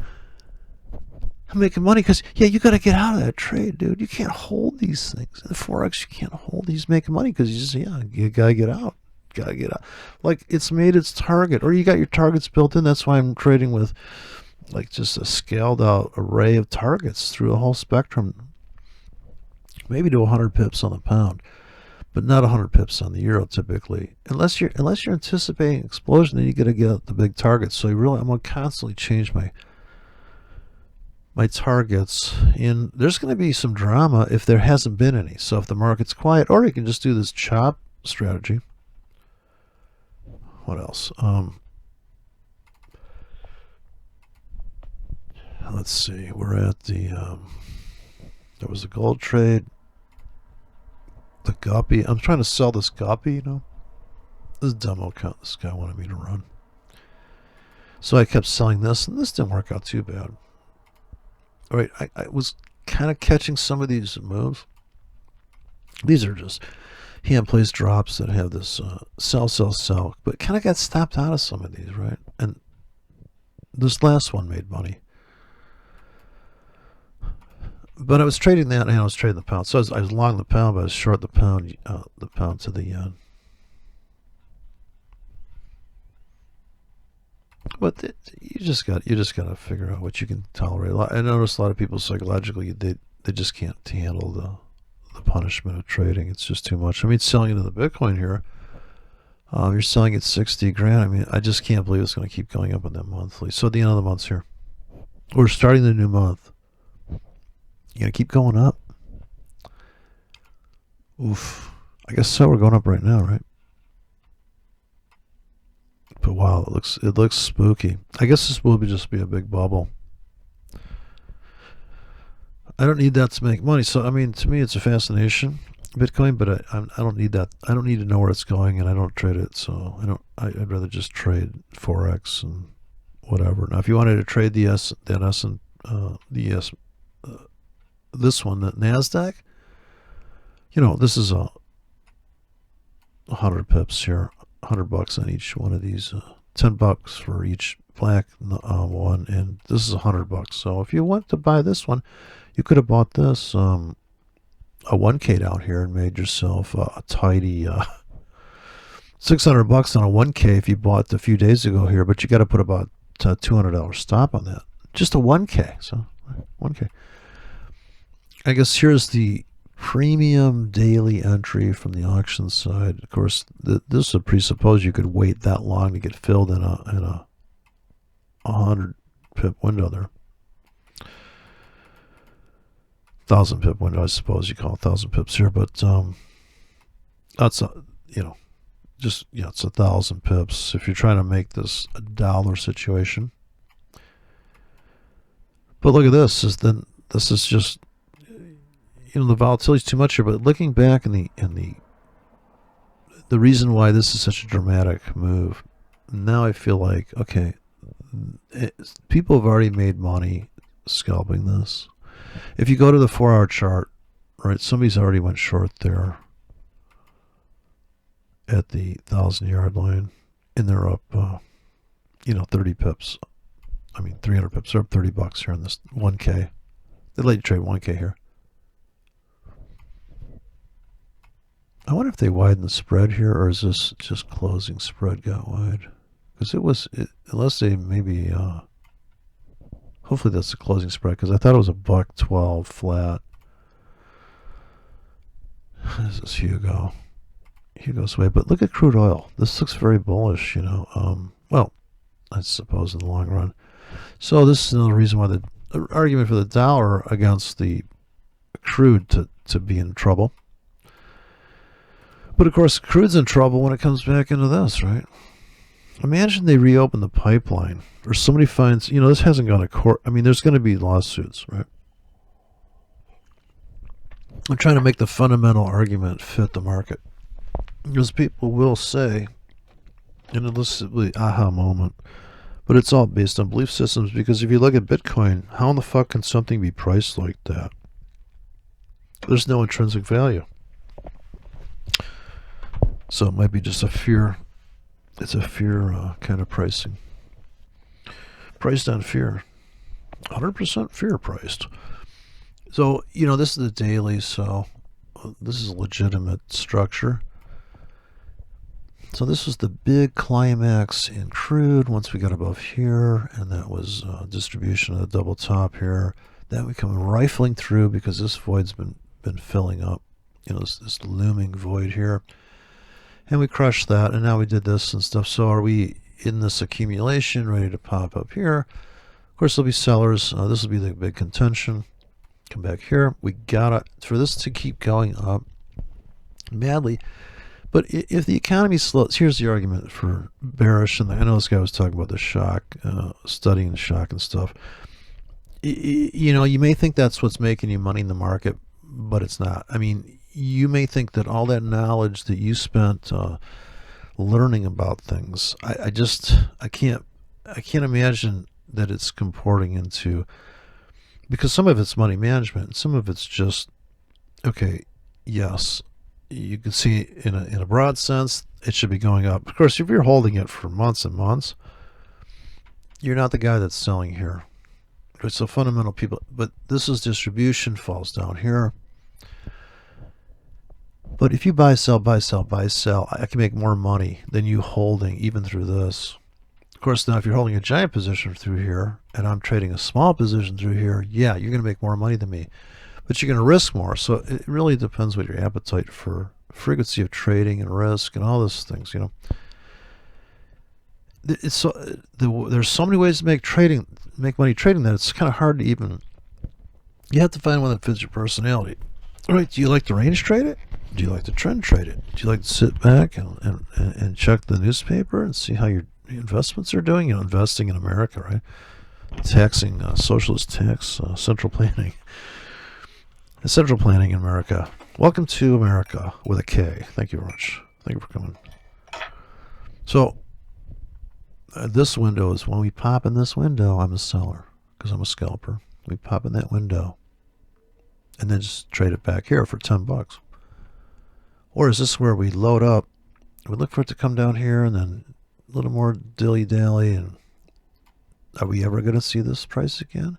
Speaker 1: I'm making money because, yeah, you got to get out of that trade, dude. You can't hold these things. The forex, you can't hold these making money because you just, yeah, you got to get out. Got to get out. Like, it's made its target, or you got your targets built in. That's why I'm trading with, like, just a scaled out array of targets through the whole spectrum. Maybe to 100 pips on the pound, but not 100 pips on the euro typically. Unless you're anticipating explosion, then you got to get the big targets. So I'm going to constantly change my targets, and there's going to be some drama if there hasn't been any. So if the market's quiet, or you can just do this chop strategy. What else? Let's see. We're at the there was a gold trade. The guppy. I'm trying to sell this guppy, you know. This demo account this guy wanted me to run. So I kept selling this, and this didn't work out too bad. All right, I was kind of catching some of these moves. These are just hand placed drops that have this sell, but kind of got stopped out of some of these, right? And this last one made money. But I was trading that, and I was trading the pound. So I was long the pound, but I was short the pound to the yen. But you just got to figure out what you can tolerate. I noticed a lot of people psychologically they just can't handle the punishment of trading. It's just too much. I mean, selling into the Bitcoin here, you're selling at 60 grand. I mean, I just can't believe it's going to keep going up on that monthly. So at the end of the month's here, we're starting the new month. You gonna keep going up? Oof. I guess so. We're going up right now, right? But wow, it looks spooky. I guess this will just be a big bubble. I don't need that to make money. So I mean, to me, it's a fascination, Bitcoin. But I don't need that. I don't need to know where it's going, and I don't trade it. So I'd rather just trade forex and whatever. Now, if you wanted to trade this one, the Nasdaq, you know, this is 100 pips here, $100 on each one of these, $10 for each black one, and this is $100. So if you want to buy this one, you could have bought this a 1K down here and made yourself a tidy $600 on a 1K if you bought a few days ago here, but you got to put about $200 stop on that. Just a 1K, so 1K. I guess here's the premium daily entry from the auction side. Of course, this would presuppose you could wait that long to get filled in a 100 pip window there. 1,000 pip window, I suppose you call it 1,000 pips here, but that's it's 1,000 pips if you're trying to make this a dollar situation. But look at this. This is just, the volatility is too much here. But looking back in the reason why this is such a dramatic move, now I feel like, okay, people have already made money scalping this. If you go to the 4-hour chart, right, somebody's already went short there at the 1,000-yard line, and they're up, 30 pips. I mean, 300 pips. They're up $30 here in this 1K. They let you trade 1K here. I wonder if they widen the spread here, or is this just closing spread got wide? Because unless they maybe, hopefully that's the closing spread, because I thought it was a $1.12 flat. This is Hugo. Hugo's way, but look at crude oil. This looks very bullish, well, I suppose in the long run. So this is another reason why the argument for the dollar against the crude to be in trouble. But of course, crude's in trouble when it comes back into this, right? Imagine they reopen the pipeline, or somebody finds, this hasn't gone to court. I mean, there's going to be lawsuits, right? I'm trying to make the fundamental argument fit the market. Because people will say, And this is the aha moment. But it's all based on belief systems, because if you look at Bitcoin, how in the fuck can something be priced like that? There's no intrinsic value. So it might be just a fear. It's a fear kind of pricing. Priced on fear. 100% fear priced. So, this is the daily, so this is a legitimate structure. So this was the big climax in crude once we got above here, and that was distribution of the double top here. Then we come rifling through because this void's been filling up, this looming void here. And we crushed that, and now we did this and stuff. So are we in this accumulation ready to pop up here? Of course, there'll be sellers. This will be the big contention. Come back here. We gotta, for this to keep going up madly. But if the economy slows, here's the argument for bearish. And I know this guy was talking about the shock, studying the shock and stuff. You may think that's what's making you money in the market, but it's not. I mean, you may think that all that knowledge that you spent learning about things, I can't imagine that it's comporting into, because some of it's money management, and some of it's just, okay, yes, you can see in a broad sense it should be going up. Of course, if you're holding it for months and months, you're not the guy that's selling here. So fundamental people, but this is distribution, falls down here. But if you buy, sell, buy, sell, buy, sell, I can make more money than you holding even through this. Of course, now if you're holding a giant position through here and I'm trading a small position through here, yeah, you're going to make more money than me, but you're going to risk more. So it really depends what your appetite for frequency of trading and risk and all those things, It's so, there's so many ways to make money trading that it's kind of hard to even, you have to find one that fits your personality. All right, do you like to range trade it? Do you like to trend trade it? Do you like to sit back and check the newspaper and see how your investments are doing? Investing in America, right? Taxing, socialist tax, central planning. Central planning in America. Welcome to America with a K. Thank you very much. Thank you for coming. So, this window is when we pop in this window, I'm a seller because I'm a scalper. We pop in that window and then just trade it back here for $10. Or is this where we load up, we look for it to come down here and then a little more dilly-dally, and are we ever going to see this price again?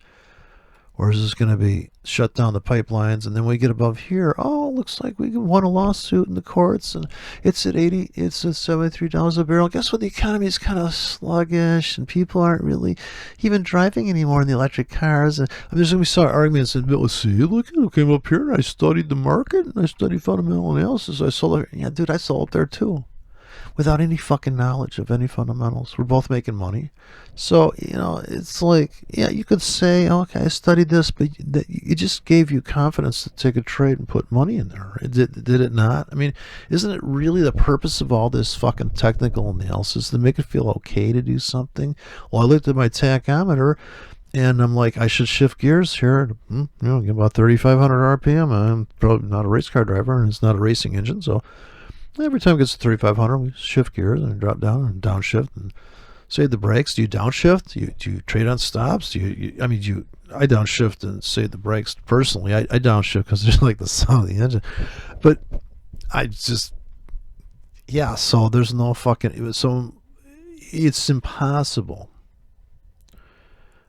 Speaker 1: Or is this going to be shut down the pipelines and then we get above here? Oh, looks like we won a lawsuit in the courts and it's at $73 a barrel. Guess what? The economy is kind of sluggish and people aren't really even driving anymore in the electric cars. And there's going to be some arguments and let's see, look, I came up here and I studied the market and I studied fundamental analysis. I sold it. Yeah, dude, I sold up there too, without any fucking knowledge of any fundamentals. We're both making money. So, it's like, yeah, you could say, okay, I studied this, but it just gave you confidence to take a trade and put money in there. Did it not? I mean, isn't it really the purpose of all this fucking technical analysis to make it feel okay to do something? Well, I looked at my tachometer and I'm like, I should shift gears here. Get about 3,500 RPM. I'm probably not a race car driver and it's not a racing engine, so every time it gets to 3,500, we shift gears and drop down and downshift and save the brakes. Do you downshift? Do you trade on stops? I downshift and save the brakes. Personally, I downshift because there's like the sound of the engine. But so there's no fucking, so it's impossible.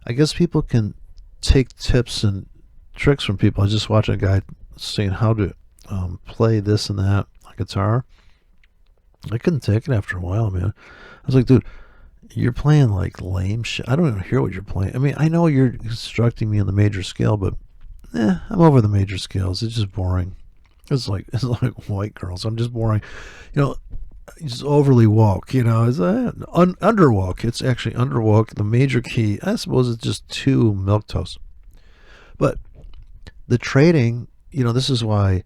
Speaker 1: I guess people can take tips and tricks from people. I was just watching a guy saying how to play this and that guitar. I couldn't take it after a while, man. I was like, dude, you're playing like lame shit. I don't even hear what you're playing. I mean, I know you're instructing me on the major scale, but I'm over the major scales. It's just boring. It's like white girls. I'm just boring. Just overly woke. It's underwoke. It's actually underwoke. The major key, I suppose, it's just too milquetoast. But the trading, this is why.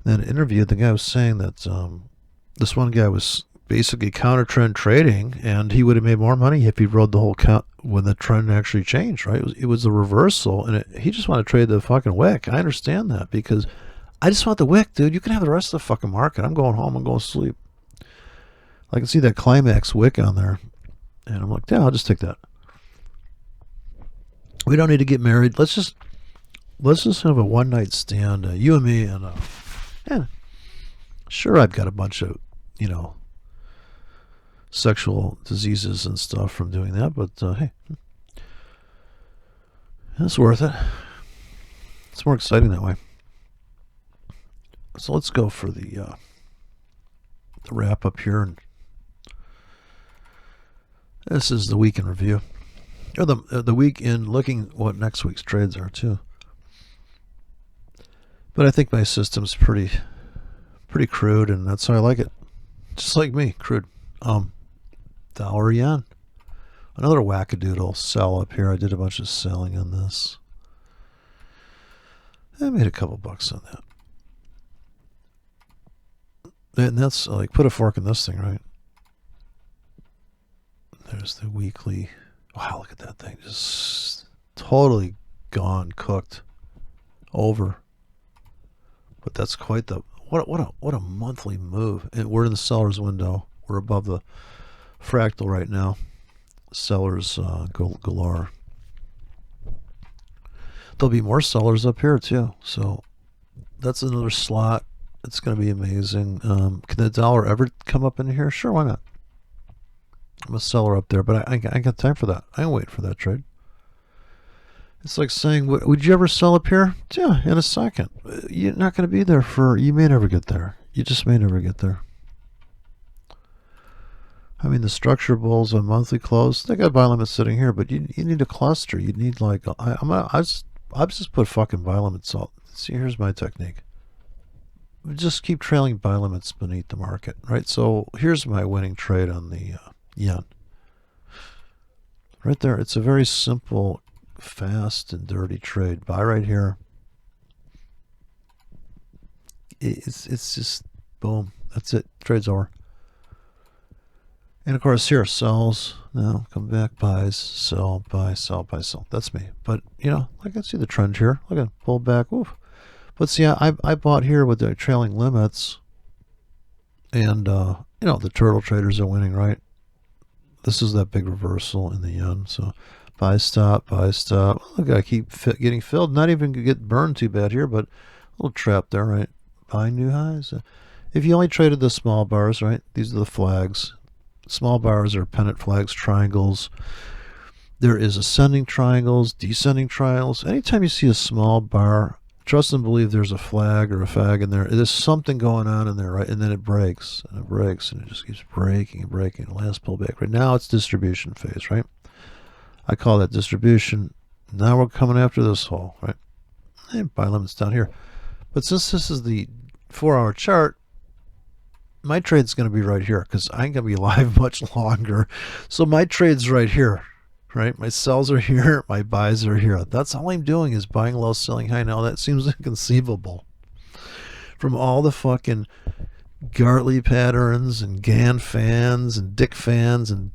Speaker 1: In an interview, the guy was saying that this one guy was basically counter trend trading, and he would have made more money if he rode the whole count when the trend actually changed. Right? It was a reversal, and he just wanted to trade the fucking wick. I understand that because I just want the wick, dude. You can have the rest of the fucking market. I'm going home. I'm going to sleep. I can see that climax wick on there, and I'm like, yeah, I'll just take that. We don't need to get married. Let's just have a one night stand, you and me, and yeah, sure, I've got a bunch of sexual diseases and stuff from doing that, but hey, it's worth it. It's more exciting that way. So let's go for the wrap up here, and this is the week in review, or the week in looking what next week's trades are too. But I think my system's pretty crude, and that's how I like it. Just like me, crude. Dollar yen. Another wackadoodle sell up here. I did a bunch of selling on this. I made a couple bucks on that. And that's like, put a fork in this thing, right? There's the weekly. Wow, look at that thing. Just totally gone, cooked, over. But that's quite the, what a monthly move. And we're in the seller's window. We're above the fractal right now. Sellers galore. There'll be more sellers up here too. So that's another slot. It's going to be amazing. Can the dollar ever come up in here? Sure, why not? I'm a seller up there, but I got time for that. I ain't waiting for that trade. It's like saying, would you ever sell up here? Yeah, in a second. You're not going to be there you may never get there. You just may never get there. I mean, the structure bulls on monthly close, they got buy limits sitting here, but you need a cluster. You need like, I just put fucking buy limits all. See, here's my technique. Just keep trailing buy limits beneath the market, right? So here's my winning trade on the yen. Right there. It's a very simple, fast and dirty trade. Buy right here. It's just boom. That's it. Trade's over. And of course here, sells. Now come back, buys, sell, buy, sell, buy, sell. That's me. But I can see the trend here. Look at pull back. Oof. But see, I bought here with the trailing limits, and the turtle traders are winning, right? This is that big reversal in the yen. So buy stop, buy stop. Look, I keep getting filled. Not even get burned too bad here, but a little trap there, right? Buy new highs. If you only traded the small bars, right? These are the flags. Small bars are pennant flags, triangles. There is ascending triangles, descending triangles. Anytime you see a small bar, trust and believe there's a flag or a fag in there. There's something going on in there, right? And then it breaks, and it breaks, and it just keeps breaking and breaking. Last pullback. Right now it's distribution phase, right? I call that distribution. Now we're coming after this hole, right? And buy limits down here. But since this is the 4-hour chart, my trade's going to be right here because I ain't going to be live much longer. So my trade's right here, right? My sells are here. My buys are here. That's all I'm doing is buying low, selling high. Now that seems inconceivable. From all the fucking Gartley patterns and Gann fans and Dick fans and,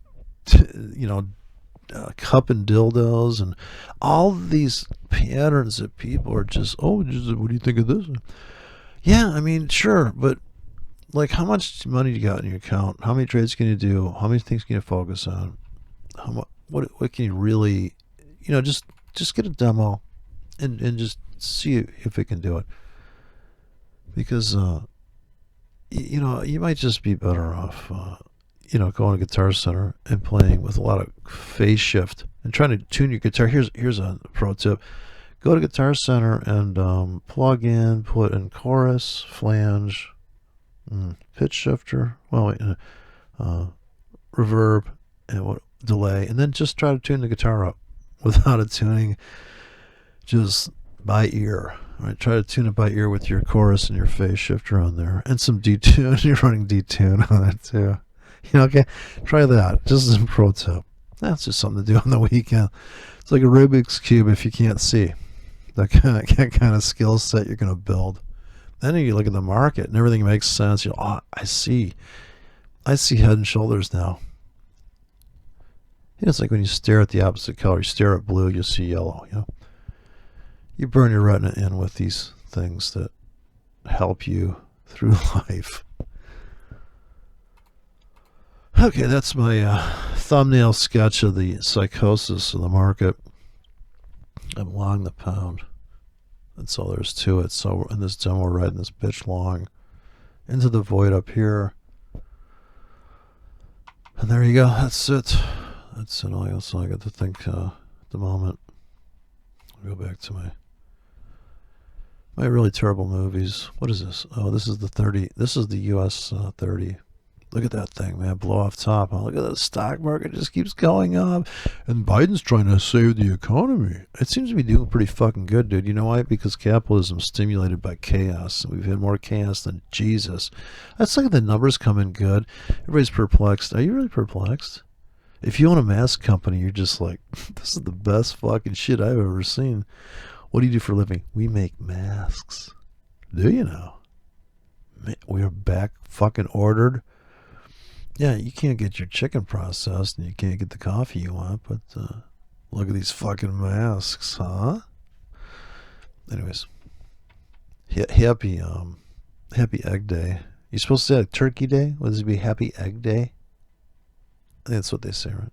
Speaker 1: cup and dildos and all these patterns that people are just, what do you think of this? Yeah, I mean, sure, but like, how much money do you got in your account? How many trades can you do? How many things can you focus on? What can you really, just get a demo and just see if it can do it. Because, you might just be better off, going to Guitar Center and playing with a lot of phase shift and trying to tune your guitar. Here's a pro tip. Go to Guitar Center and plug in, put in chorus, flange, pitch shifter, reverb, and delay, and then just try to tune the guitar up without a tuning, just by ear. Right? Try to tune it by ear with your chorus and your phase shifter on there, and some detune. You're running detune on it too. Okay, try that. Just as a pro tip. That's just something to do on the weekend. It's like a Rubik's Cube if you can't see. That kind of skill set you're going to build. Then you look at the market and everything makes sense. I see head and shoulders now. It's like when you stare at the opposite color. You stare at blue, you see yellow. You burn your retina in with these things that help you through life. Okay, that's my thumbnail sketch of the psychosis of the market. I'm long the pound. That's all there is to it. So in this demo, we're riding this bitch long into the void up here. And there you go. That's it. That's it. All I got to think at the moment. I'll go back to my really terrible movies. What is this? Oh, this is the 30. This is the US 30. Look at that thing, man. Blow off top. Oh, look at the stock market. Just keeps going up. And Biden's trying to save the economy. It seems to be doing pretty fucking good, dude. You know why? Because capitalism is stimulated by chaos. We've had more chaos than Jesus. That's like the numbers come in good. Everybody's perplexed. Are you really perplexed? If you own a mask company, you're just like, this is the best fucking shit I've ever seen. What do you do for a living? We make masks. Do you know? We are back fucking ordered. Yeah, you can't get your chicken processed and you can't get the coffee you want, but look at these fucking masks, huh? Anyways, happy Egg Day. You're supposed to say like Turkey Day? Would this be Happy Egg Day? I think that's what they say, right?